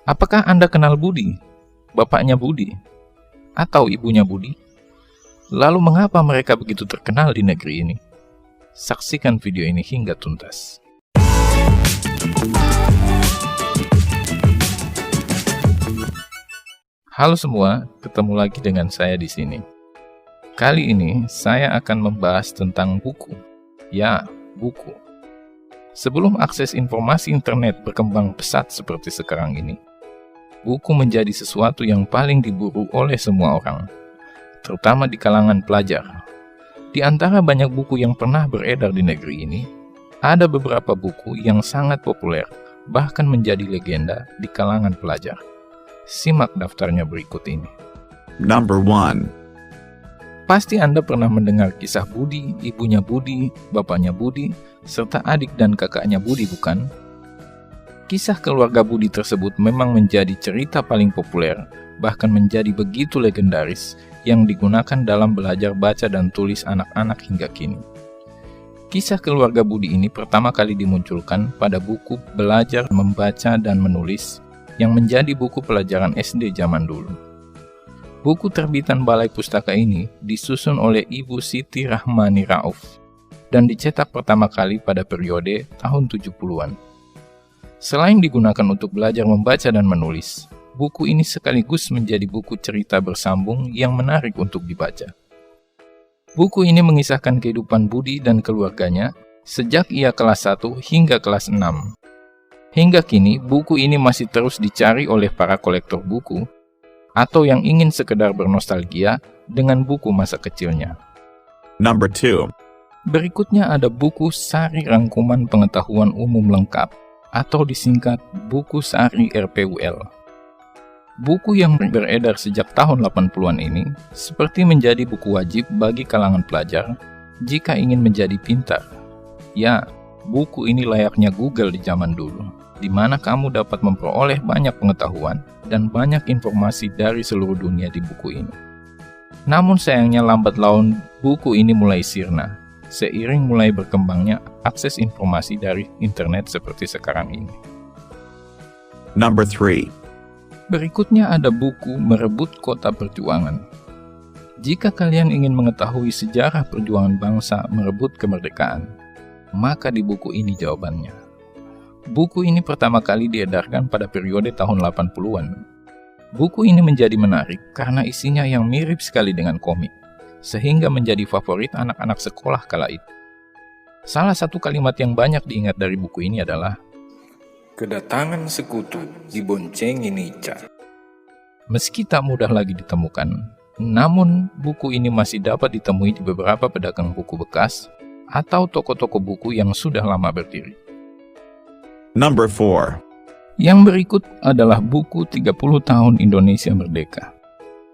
Apakah Anda kenal Budi, bapaknya Budi, atau ibunya Budi? Lalu mengapa mereka begitu terkenal di negeri ini? Saksikan video ini hingga tuntas. Halo semua, ketemu lagi dengan saya di sini. Kali ini saya akan membahas tentang buku. Ya, buku. Sebelum akses informasi internet berkembang pesat seperti sekarang ini, buku menjadi sesuatu yang paling diburu oleh semua orang, terutama di kalangan pelajar. Di antara banyak buku yang pernah beredar di negeri ini, ada beberapa buku yang sangat populer, bahkan menjadi legenda di kalangan pelajar. Simak daftarnya berikut ini. Number 1. Pasti Anda pernah mendengar kisah Budi, ibunya Budi, bapaknya Budi, serta adik dan kakaknya Budi, bukan? Kisah keluarga Budi tersebut memang menjadi cerita paling populer, bahkan menjadi begitu legendaris, yang digunakan dalam belajar baca dan tulis anak-anak hingga kini. Kisah keluarga Budi ini pertama kali dimunculkan pada buku Belajar Membaca dan Menulis, yang menjadi buku pelajaran SD zaman dulu. Buku terbitan Balai Pustaka ini disusun oleh Ibu Siti Rahmani Rauf dan dicetak pertama kali pada periode tahun 70-an. Selain digunakan untuk belajar membaca dan menulis, buku ini sekaligus menjadi buku cerita bersambung yang menarik untuk dibaca. Buku ini mengisahkan kehidupan Budi dan keluarganya sejak ia kelas 1 hingga kelas 6. Hingga kini, buku ini masih terus dicari oleh para kolektor buku atau yang ingin sekedar bernostalgia dengan buku masa kecilnya. Number 2. Berikutnya ada buku Sari Rangkuman Pengetahuan Umum Lengkap atau disingkat buku Sari RPUL. Buku yang beredar sejak tahun 80-an ini seperti menjadi buku wajib bagi kalangan pelajar jika ingin menjadi pintar. Ya, buku ini layaknya Google di zaman dulu, di mana kamu dapat memperoleh banyak pengetahuan dan banyak informasi dari seluruh dunia di buku ini. Namun sayangnya lambat laun buku ini mulai sirna, seiring mulai berkembangnya akses informasi dari internet seperti sekarang ini. Number 3. Berikutnya ada buku Merebut Kota Perjuangan. Jika kalian ingin mengetahui sejarah perjuangan bangsa merebut kemerdekaan, maka di buku ini jawabannya. Buku ini pertama kali diedarkan pada periode tahun 80-an. Buku ini menjadi menarik karena isinya yang mirip sekali dengan komik, sehingga menjadi favorit anak-anak sekolah kala itu. Salah satu kalimat yang banyak diingat dari buku ini adalah, "Kedatangan sekutu diboncengi Nica." Meski tak mudah lagi ditemukan, namun buku ini masih dapat ditemui di beberapa pedagang buku bekas atau toko-toko buku yang sudah lama berdiri. Number 4. Yang berikut adalah buku 30 tahun Indonesia Merdeka.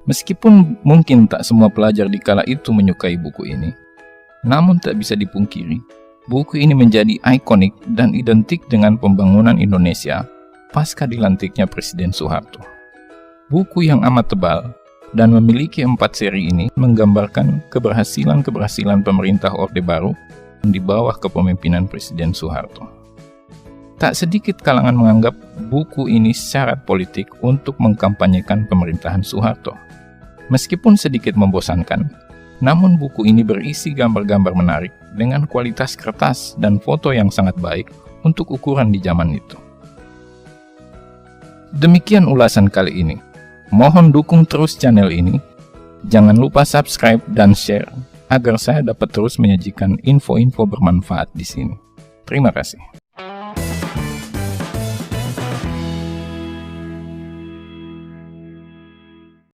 Meskipun mungkin tak semua pelajar di kala itu menyukai buku ini, namun tak bisa dipungkiri, buku ini menjadi ikonik dan identik dengan pembangunan Indonesia pasca dilantiknya Presiden Soeharto. Buku yang amat tebal dan memiliki 4 seri ini menggambarkan keberhasilan pemerintah Orde Baru di bawah kepemimpinan Presiden Soeharto. Tak sedikit kalangan menganggap buku ini syarat politik untuk mengkampanyekan pemerintahan Soeharto. Meskipun sedikit membosankan, namun buku ini berisi gambar-gambar menarik dengan kualitas kertas dan foto yang sangat baik untuk ukuran di zaman itu. Demikian ulasan kali ini. Mohon dukung terus channel ini. Jangan lupa subscribe dan share agar saya dapat terus menyajikan info-info bermanfaat di sini. Terima kasih.